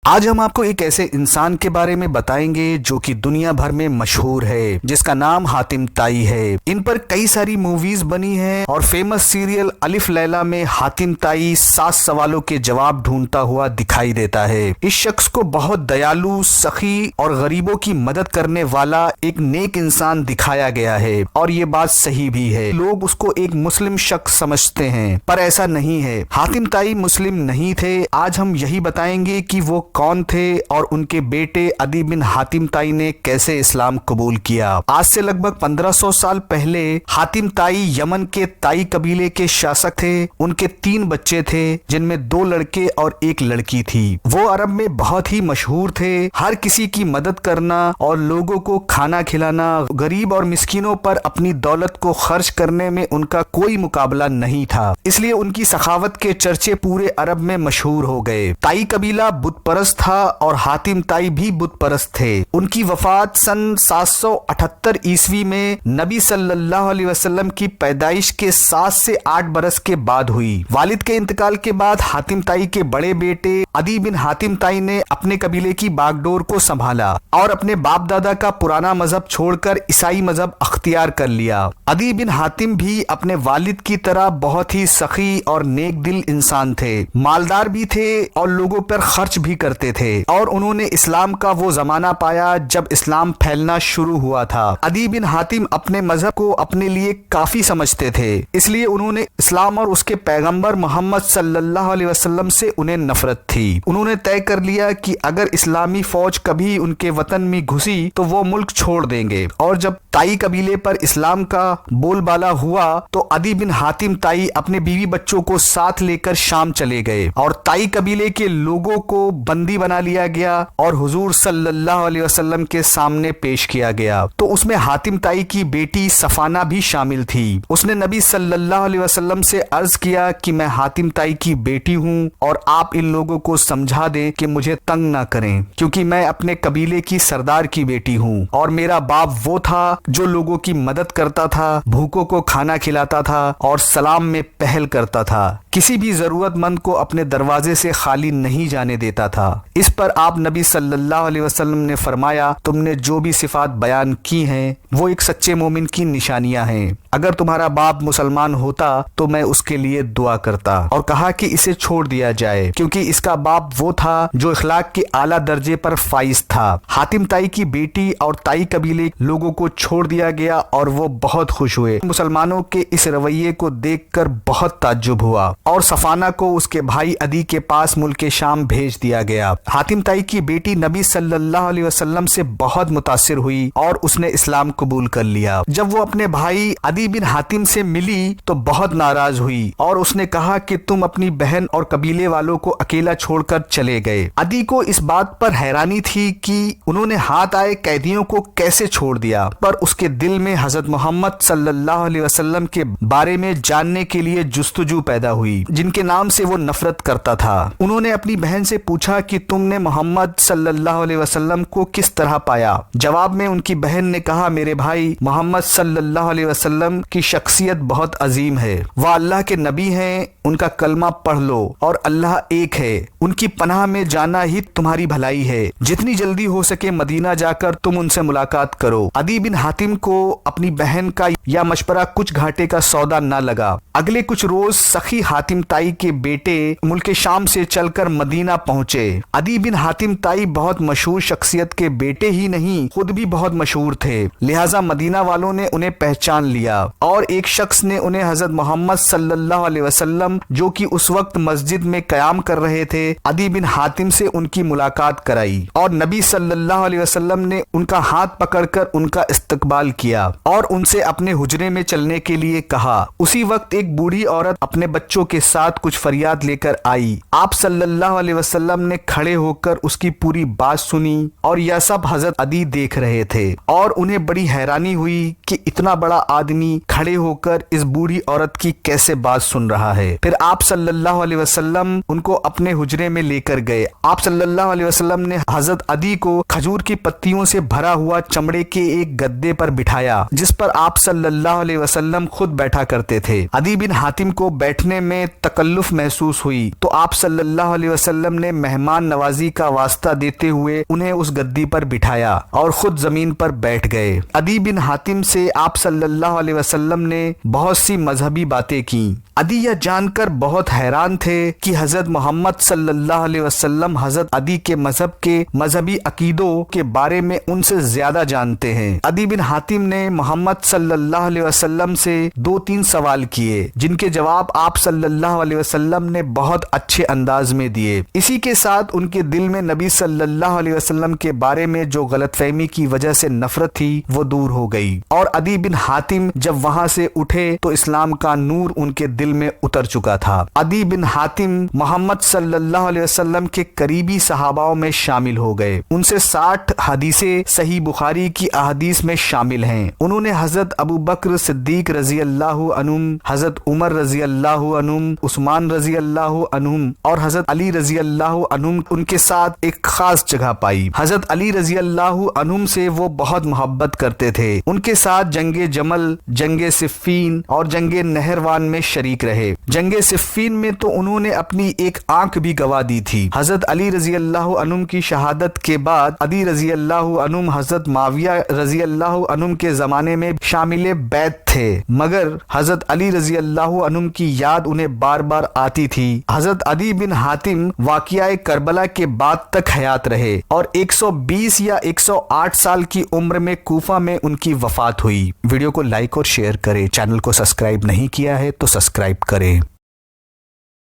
آج ہم آپ کو ایک ایسے انسان کے بارے میں بتائیں گے جو کہ دنیا بھر میں مشہور ہے، جس کا نام حاتم طائی ہے۔ ان پر کئی ساری موویز بنی ہیں اور فیمس سیریل الف لیلا میں حاتم طائی 7 سوالوں کے جواب ڈھونڈتا ہوا دکھائی دیتا ہے۔ اس شخص کو بہت دیالو، سخی اور غریبوں کی مدد کرنے والا ایک نیک انسان دکھایا گیا ہے، اور یہ بات صحیح بھی ہے۔ لوگ اس کو ایک مسلم شخص سمجھتے ہیں، پر ایسا نہیں ہے۔ حاتم طائی مسلم نہیں تھے۔ آج ہم یہی بتائیں گے کہ وہ کون تھے اور ان کے بیٹے عدی بن حاتم طائی نے کیسے اسلام قبول کیا۔ آج سے لگ بھگ 1500 سال پہلے حاتم طائی یمن کے طائی قبیلے کے شاسک تھے۔ ان کے 3 بچے تھے، جن میں 2 لڑکے اور 1 لڑکی تھی۔ وہ عرب میں بہت ہی مشہور تھے۔ ہر کسی کی مدد کرنا اور لوگوں کو کھانا کھلانا، غریب اور مسکینوں پر اپنی دولت کو خرچ کرنے میں ان کا کوئی مقابلہ نہیں تھا، اس لیے ان کی سخاوت کے چرچے پورے عرب میں مشہور ہو گئے۔ طائی قبیلہ بت پرست تھا اور حاتم طائی بھی بت پرست تھے۔ ان کی وفات سن 778 عیسوی میں نبی صلی اللہ علیہ وسلم کی پیدائش کے 7 سے 8 برس کے بعد ہوئی۔ والد کے انتقال کے بعد حاتم طائی کے بڑے بیٹے عدی بن حاتم طائی نے اپنے قبیلے کی باغ ڈور کو سنبھالا اور اپنے باپ دادا کا پرانا مذہب چھوڑ کر عیسائی مذہب اختیار کر لیا۔ عدی بن حاتم بھی اپنے والد کی طرح بہت ہی سخی اور نیک دل انسان تھے، مالدار بھی تھے اور لوگوں پر خرچ بھی کرتے تھے، اور انہوں نے اسلام کا وہ زمانہ پایا جب اسلام پھیلنا شروع ہوا تھا۔ عدی بن حاتم اپنے مذہب کو اپنے لیے کافی سمجھتے تھے، اس لیے انہوں نے اسلام اور اس کے پیغمبر محمد صلی اللہ علیہ وسلم سے انہیں نفرت تھی۔ انہوں نے طے کر لیا کہ اگر اسلامی فوج کبھی ان کے وطن میں گھسی تو وہ ملک چھوڑ دیں گے، اور جب طائی قبیلے پر اسلام کا بول بالا ہوا تو عدی بن حاتم طائی اپنے بیوی بچوں کو ساتھ لے کر شام چلے گئے، اور طائی قبیلے کے لوگوں کو بندی بنا لیا گیا اور حضور صلی اللہ علیہ وسلم کے سامنے پیش کیا گیا۔ تو اس میں حاتم طائی کی بیٹی صفانہ بھی شامل تھی۔ اس نے نبی صلی اللہ علیہ وسلم سے عرض کیا کہ میں حاتم طائی کی بیٹی ہوں، اور آپ ان لوگوں کو سمجھا دیں کہ مجھے تنگ نہ کریں، کیونکہ میں اپنے قبیلے کی سردار کی بیٹی ہوں، اور میرا باپ وہ تھا جو لوگوں کی مدد کرتا تھا، بھوکوں کو کھانا کھلاتا تھا اور سلام میں پہل کرتا تھا، کسی بھی ضرورت مند کو اپنے دروازے سے خالی نہیں جانے دیتا تھا۔ اس پر آپ نبی صلی اللہ علیہ وسلم نے فرمایا، تم نے جو بھی صفات بیان کی ہیں وہ ایک سچے مومن کی نشانیاں ہیں۔ اگر تمہارا باپ مسلمان ہوتا تو میں اس کے لیے دعا کرتا، اور کہا کہ اسے چھوڑ دیا جائے، کیونکہ اس کا باپ وہ تھا جو اخلاق کے اعلیٰ درجے پر فائز تھا۔ حاتم طائی کی بیٹی اور طائی قبیلے لوگوں کو چھوڑ دیا گیا اور وہ بہت خوش ہوئے۔ مسلمانوں کے اس رویے کو دیکھ کر بہت تعجب ہوا، اور صفانہ کو اس کے بھائی عدی کے پاس ملک شام بھیج دیا گیا۔ حاتم طائی کی بیٹی نبی صلی اللہ علیہ وسلم سے بہت متاثر ہوئی اور اس نے اسلام قبول کر لیا۔ جب وہ اپنے بھائی عدی بن حاتم سے ملی تو بہت ناراض ہوئی اور اس نے کہا کہ تم اپنی بہن اور قبیلے والوں کو اکیلا چھوڑ کر چلے گئے۔ عدی کو اس بات پر حیرانی تھی کہ انہوں نے ہاتھ آئے قیدیوں کو کیسے چھوڑ دیا، پر اس کے دل میں حضرت محمد صلی اللہ علیہ وسلم کے بارے میں جاننے کے لیے جستجو پیدا ہوئی، جن کے نام سے وہ نفرت کرتا تھا۔ انہوں نے اپنی بہن سے پوچھا کہ تم نے محمد صلی اللہ علیہ وسلم کو کس طرح پایا؟ جواب میں ان کی بہن نے کہا، میرے بھائی، محمد صلی اللہ علیہ وسلم کی شخصیت بہت عظیم ہے، وہ اللہ کے نبی ہیں، ان کا کلمہ پڑھ لو، اور اللہ ایک ہے، ان کی پناہ میں جانا ہی تمہاری بھلائی ہے، جتنی جلدی ہو سکے مدینہ جا کر تم ان سے ملاقات کرو۔ عدی بن حاتم کو اپنی بہن کا یا مشورہ کچھ گھاٹے کا سودا نہ لگا۔ اگلے کچھ روز سخی حاتم طائی کے بیٹے ملک شام سے چل کر مدینہ پہنچے۔ عدی بن حاتم طائی بہت مشہور شخصیت کے بیٹے ہی نہیں، خود بھی بہت مشہور تھے، لہٰذا مدینہ والوں نے انہیں پہچان لیا، اور ایک شخص نے انہیں حضرت محمد صلی اللہ علیہ وسلم جو کہ اس وقت مسجد میں قیام کر رہے تھے، عدی بن حاتم سے ان کی ملاقات کرائی، اور نبی صلی اللہ علیہ وسلم نے ان کا ہاتھ پکڑ کر ان کا استقبال کیا اور ان سے اپنے حجرے میں چلنے کے لیے کہا۔ اسی وقت ایک بوڑھی عورت اپنے بچوں کے ساتھ کچھ فریاد لے کر آئی۔ آپ صلی اللہ علیہ وسلم نے کھڑے ہو کر اس کی پوری بات سنی، اور یہ سب حضرت عدی دیکھ رہے تھے، اور انہیں بڑی حیرانی ہوئی کہ اتنا بڑا آدمی کھڑے ہو کر اس بوڑھی عورت کی کیسے بات سن رہا ہے۔ پھر آپ صلی اللہ علیہ وسلم ان کو اپنے حجرے میں لے کر گئے۔ آپ صلی اللہ علیہ وسلم نے حضرت عدی کو کھجور کی پتیوں سے بھرا ہوا چمڑے کے ایک گدے پر بٹھایا، جس پر آپ صلی اللہ علیہ وسلم خود بیٹھا کرتے تھے۔ عدی بن حاتم کو بیٹھنے میں تکلف محسوس ہوئی تو آپ صلی اللہ علیہ وسلم نے مہمان مہمان نوازی کا واسطہ دیتے ہوئے انہیں اس گدی پر بٹھایا اور خود زمین پر بیٹھ گئے۔ عدی بن حاتم سے آپ صلی اللہ علیہ وسلم نے بہت سی مذہبی باتیں کی۔ عدی یہ جان کر بہت حیران تھے کہ حضرت محمد صلی اللہ علیہ وسلم حضرت عدی کے مذہب کے مذہبی عقیدوں کے بارے میں ان سے زیادہ جانتے ہیں۔ عدی بن حاتم نے محمد صلی اللہ علیہ وسلم سے 2-3 سوال کیے جن کے جواب آپ صلی اللہ علیہ وسلم نے بہت اچھے انداز میں دیے۔ اسی کے ساتھ ان کے دل میں نبی صلی اللہ علیہ وسلم کے بارے میں جو غلط فہمی کی وجہ سے نفرت تھی وہ دور ہو گئی، اور عدی بن حاتم جب وہاں سے اٹھے تو اسلام کا نور ان کے دل میں اتر چکا تھا۔ عدی بن حاتم محمد صلی اللہ علیہ وسلم کے قریبی صحاباؤں میں شامل ہو گئے۔ ان سے 60 حدیثیں صحیح بخاری کی احادیث میں شامل ہیں۔ انہوں نے حضرت ابو بکر صدیق رضی اللہ عنہم، حضرت عمر رضی اللہ عنہم، عثمان رضی اللہ عنہم اور حضرت علی رضی اللہ عنہم ان کے ساتھ ایک خاص جگہ پائی۔ حضرت علی رضی اللہ عنہم سے وہ بہت محبت کرتے تھے۔ ان کے ساتھ جنگ جمل، جنگ صفین اور جنگ نہروان میں شریک رہے۔ جنگ صفین میں تو انہوں نے اپنی ایک آنکھ بھی گوا دی تھی۔ حضرت علی رضی اللہ عنہم کی شہادت کے بعد عدی رضی اللہ عنہم حضرت معاویہ رضی اللہ عنہم کے زمانے میں شامل بیعت تھے، مگر حضرت علی رضی اللہ عنہم کی یاد انہیں بار بار آتی تھی۔ حضرت عدی بن حاتم واقعہ کربلا کے بعد تک حیات رہے اور 120 یا 108 سال کی عمر میں کوفہ میں ان کی وفات ہوئی۔ ویڈیو کو لائک اور شیئر کریں۔ چینل کو سبسکرائب نہیں کیا ہے تو سبسکرائب کریں۔